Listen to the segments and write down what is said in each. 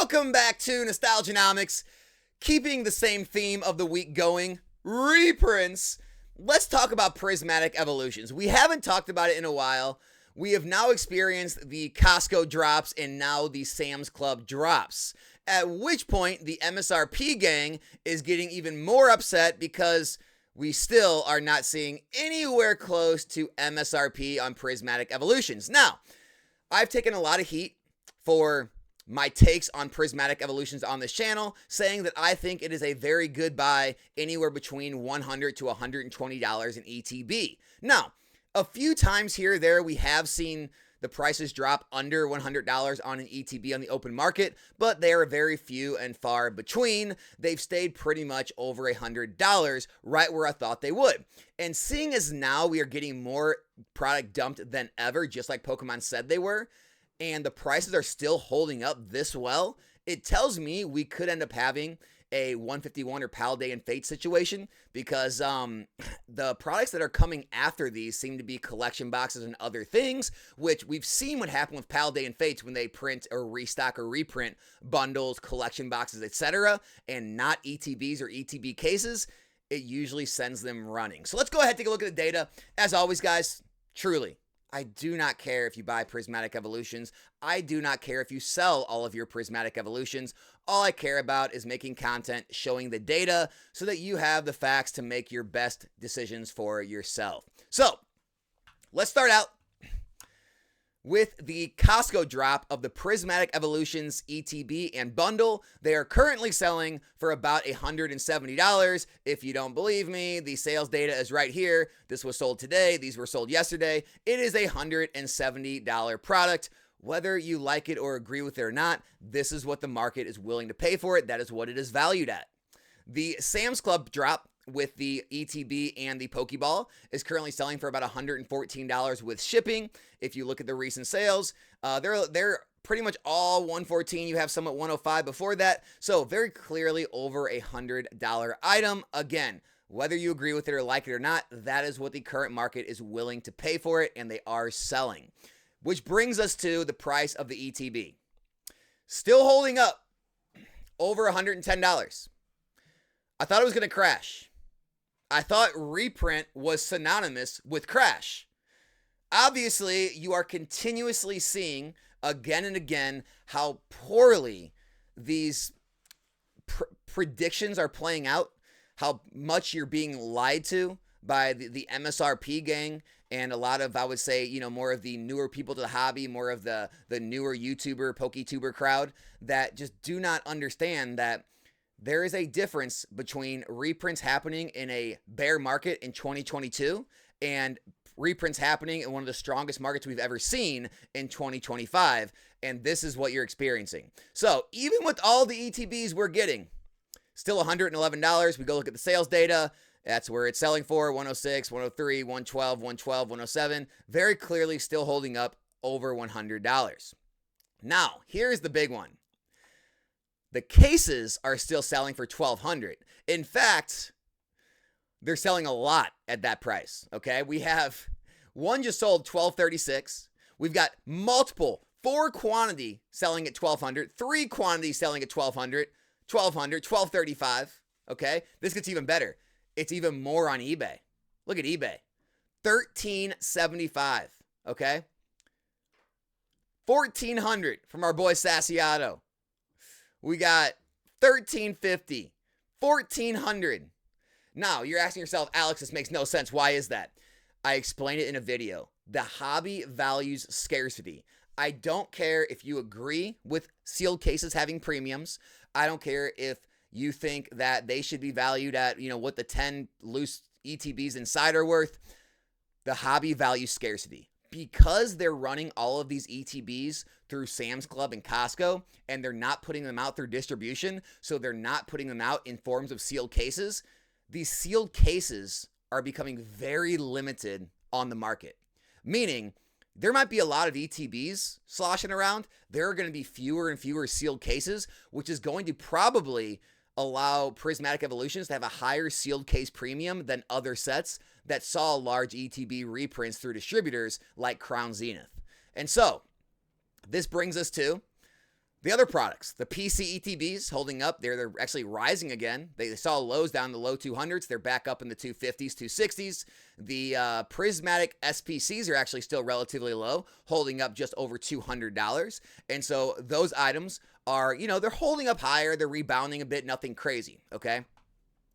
Welcome back to Nostalgianomics. Keeping the same theme of the week going, reprints. Let's talk about Prismatic Evolutions. We haven't talked about it in a while. We have now experienced the Costco drops and now the Sam's Club drops. At which point, the MSRP gang is getting even more upset because we still are not seeing anywhere close to MSRP on Prismatic Evolutions. Now, I've taken a lot of heat for my takes on Prismatic Evolutions on this channel, saying that I think it is a very good buy anywhere between $100 to $120 in ETB. Now, a few times here or there, we have seen the prices drop under $100 on an ETB on the open market, but they are very few and far between. They've stayed pretty much over $100, right where I thought they would. And seeing as now we are getting more product dumped than ever, just like Pokemon said they were, and the prices are still holding up this well, it tells me we could end up having a 151 or Paldea and Fate situation because the products that are coming after these seem to be collection boxes and other things, which we've seen what happened with Paldea and Fates when they print or restock or reprint bundles, collection boxes, etc., and not ETBs or ETB cases. It usually sends them running. So let's go ahead and take a look at the data. As always, guys, truly, I do not care if you buy Prismatic Evolutions. I do not care if you sell all of your Prismatic Evolutions. All I care about is making content, showing the data, so that you have the facts to make your best decisions for yourself. So, let's start out with the Costco drop of the Prismatic Evolutions ETB and bundle. They are currently selling for about $170. If you don't believe me, the sales data is right here. This was sold today. These were sold yesterday. It is a $170 product. Whether you like it or agree with it or not, this is what the market is willing to pay for it. That is what it is valued at. The Sam's Club drop with the ETB and the Pokeball is currently selling for about $114 with shipping. If you look at the recent sales, they're pretty much all $114. You have some at $105 before that. So very clearly over a $100 item. Again, whether you agree with it or like it or not, that is what the current market is willing to pay for it, and they are selling. Which brings us to the price of the ETB. Still holding up over $110. I thought it was going to crash. I thought reprint was synonymous with crash. Obviously, you are continuously seeing again and again how poorly these predictions are playing out, how much you're being lied to by the MSRP gang and a lot of, I would say, more of the newer people to the hobby, more of the newer YouTuber, PokeTuber crowd that just do not understand that there is a difference between reprints happening in a bear market in 2022 and reprints happening in one of the strongest markets we've ever seen in 2025. And this is what you're experiencing. So even with all the ETBs we're getting, still $111. We go look at the sales data. That's where it's selling for, 106, 103, 112, 112, 107. Very clearly still holding up over $100. Now, here's the big one. The cases are still selling for $1,200. In fact, they're selling a lot at that price, okay? We have one just sold $1,236. We've got multiple, 4 quantity selling at $1,200, 3 quantities selling at $1,200, $1,200, $1,235, okay? This gets even better. It's even more on eBay. Look at eBay. $1,375, okay? $1,400 from our boy Sassiato. We got $1,350, $1,400. Now, you're asking yourself, Alex, this makes no sense. Why is that? I explained it in a video. The hobby values scarcity. I don't care if you agree with sealed cases having premiums. I don't care if you think that they should be valued at, what the 10 loose ETBs inside are worth. The hobby values scarcity. Because they're running all of these ETBs through Sam's Club and Costco, and they're not putting them out through distribution, so they're not putting them out in forms of sealed cases, these sealed cases are becoming very limited on the market. Meaning, there might be a lot of ETBs sloshing around. There are going to be fewer and fewer sealed cases, which is going to probably allow Prismatic Evolutions to have a higher sealed case premium than other sets that saw large ETB reprints through distributors like Crown Zenith. And so, this brings us to The other products, the PC ETBs holding up. They're actually rising again. They saw lows down in the low 200s. They're back up in the 250s, 260s. The Prismatic SPCs are actually still relatively low, holding up just over $200. And so those items are, they're holding up higher. They're rebounding a bit, nothing crazy, okay?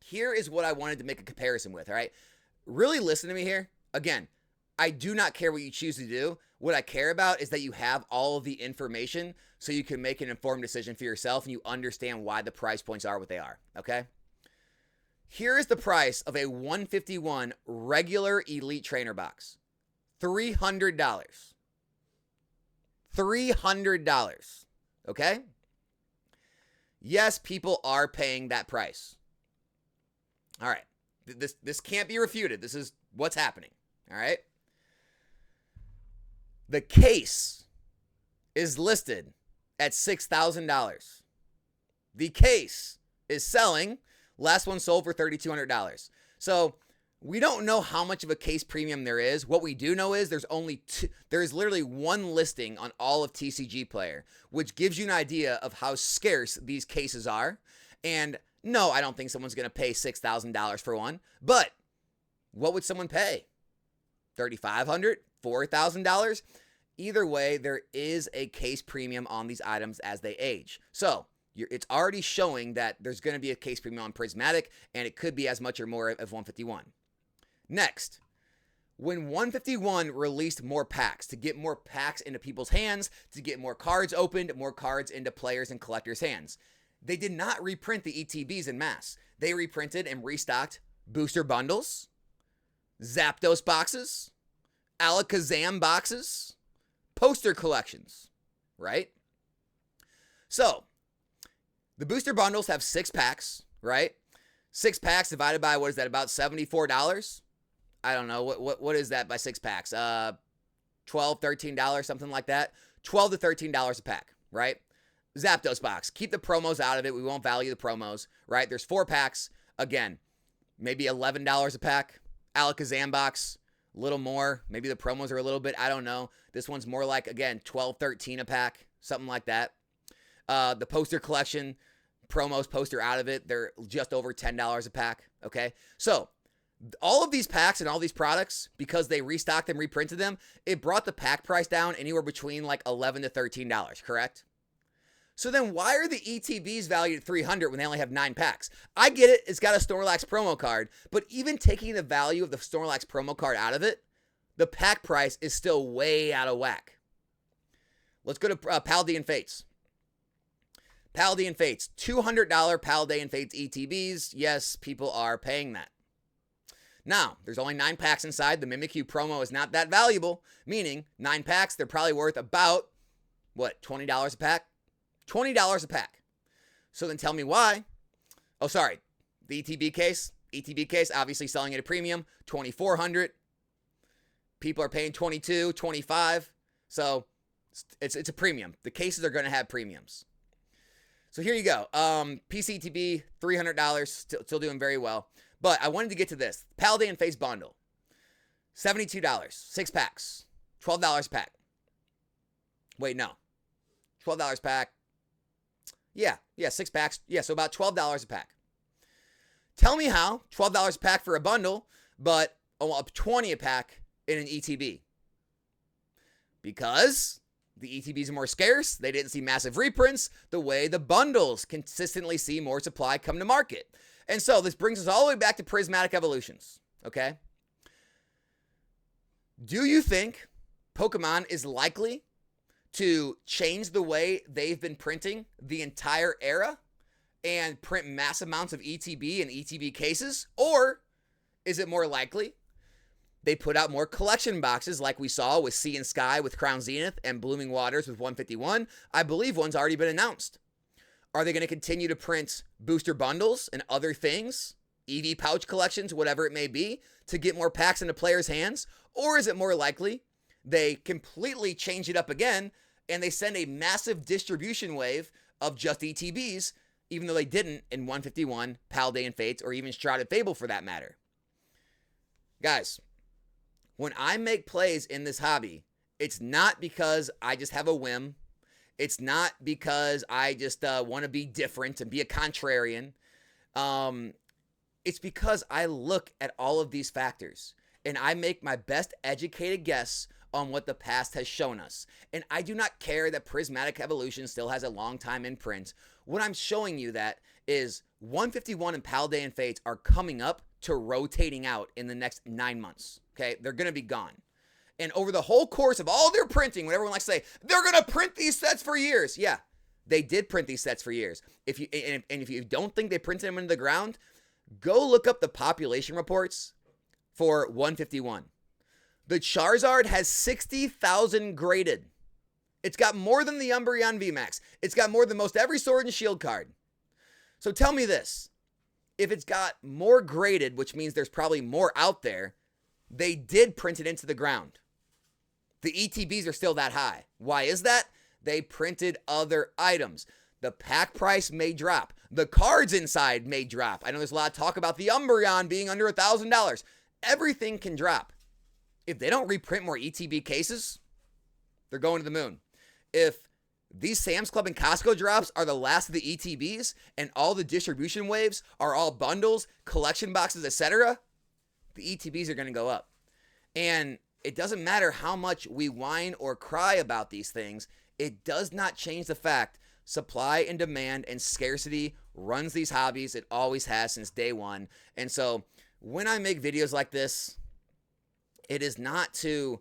Here is what I wanted to make a comparison with, all right? Really listen to me here. Again, I do not care what you choose to do. What I care about is that you have all of the information so you can make an informed decision for yourself and you understand why the price points are what they are, okay? Here is the price of a 151 regular Elite Trainer box. $300. $300, okay? Yes, people are paying that price. All right. This can't be refuted. This is what's happening, all right? The case is listed at $6,000. The case is selling. Last one sold for $3,200. So we don't know how much of a case premium there is. What we do know is there's literally one listing on all of TCG Player, which gives you an idea of how scarce these cases are. And no, I don't think someone's going to pay $6,000 for one. But what would someone pay? $3,500? $4,000? Either way, there is a case premium on these items as they age. So it's already showing that there's going to be a case premium on Prismatic, and it could be as much or more of 151. Next, when 151 released more packs to get more packs into people's hands, to get more cards opened, more cards into players and collectors' hands, they did not reprint the ETBs en masse. They reprinted and restocked booster bundles, Zapdos boxes, Alakazam boxes, poster collections, right? So, the booster bundles have 6 packs, right? 6 packs divided by, what is that, about $74? I don't know. What is that by 6 packs? $12, $13, something like that. $12 to $13 a pack, right? Zapdos box. Keep the promos out of it. We won't value the promos, right? There's 4 packs. Again, maybe $11 a pack. Alakazam box, a little more. Maybe the promos are a little bit, I don't know. This one's more like, again, $12, $13 a pack, something like that. The poster collection, promos, poster out of it, they're just over $10 a pack, okay? So, all of these packs and all these products, because they restocked and reprinted them, it brought the pack price down anywhere between like $11 to $13, correct? So then why are the ETBs valued at $300 when they only have 9 packs? I get it, it's got a Snorlax promo card, but even taking the value of the Snorlax promo card out of it, the pack price is still way out of whack. Let's go to Paldean Fates. Paldean Fates, $200 Paldean Fates ETBs. Yes, people are paying that. Now, there's only 9 packs inside. The Mimikyu promo is not that valuable, meaning 9 packs, they're probably worth about, $20 a pack? $20 a pack. So then tell me why. Oh, sorry. The ETB case. ETB case, obviously selling at a premium, $2,400. People are paying $22, $25. So it's a premium. The cases are going to have premiums. So here you go. PCTB, $300, still doing very well. But I wanted to get to this. Paldean Face Bundle, $72, 6 packs, $12 a pack. Wait, no. $12 a pack. Yeah, 6 packs. Yeah, so about $12 a pack. Tell me how $12 a pack for a bundle, but $20 a pack in an ETB. Because the ETBs are more scarce. They didn't see massive reprints the way the bundles consistently see more supply come to market. And so this brings us all the way back to Prismatic Evolutions, okay? Do you think Pokemon is likely to change the way they've been printing the entire era and print mass amounts of ETB and ETB cases? Or is it more likely they put out more collection boxes like we saw with Sea and Sky with Crown Zenith and Blooming Waters with 151? I believe one's already been announced. Are they going to continue to print booster bundles and other things, EV pouch collections, whatever it may be, to get more packs into players' hands? Or is it more likely they completely change it up again and they send a massive distribution wave of just ETBs, even though they didn't in 151, Paldean Fates, or even Shrouded Fable for that matter? Guys, when I make plays in this hobby, it's not because I just have a whim. It's not because I just want to be different and be a contrarian. It's because I look at all of these factors and I make my best educated guess on what the past has shown us. And I do not care that Prismatic Evolution still has a long time in print. What I'm showing you that is 151 and Paldea and Fates are coming up to rotating out in the next 9 months. Okay, they're going to be gone. And over the whole course of all their printing, when everyone likes to say, they're going to print these sets for years. Yeah, they did print these sets for years. If you don't think they printed them into the ground, go look up the population reports for 151. The Charizard has 60,000 graded. It's got more than the Umbreon VMAX. It's got more than most every Sword and Shield card. So tell me this. If it's got more graded, which means there's probably more out there, they did print it into the ground. The ETBs are still that high. Why is that? They printed other items. The pack price may drop. The cards inside may drop. I know there's a lot of talk about the Umbreon being under $1,000. Everything can drop. If they don't reprint more ETB cases, they're going to the moon. If these Sam's Club and Costco drops are the last of the ETBs and all the distribution waves are all bundles, collection boxes, etc., the ETBs are going to go up. And it doesn't matter how much we whine or cry about these things, it does not change the fact supply and demand and scarcity runs these hobbies. It always has since day one. And so when I make videos like this, it is not to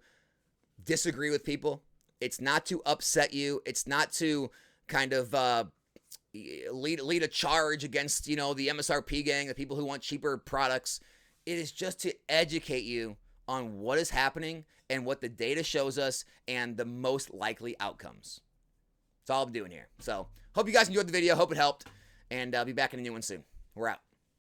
disagree with people. It's not to upset you. It's not to kind of lead a charge against, the MSRP gang, the people who want cheaper products. It is just to educate you on what is happening and what the data shows us and the most likely outcomes. That's all I'm doing here. So hope you guys enjoyed the video. Hope it helped. And I'll be back in a new one soon. We're out.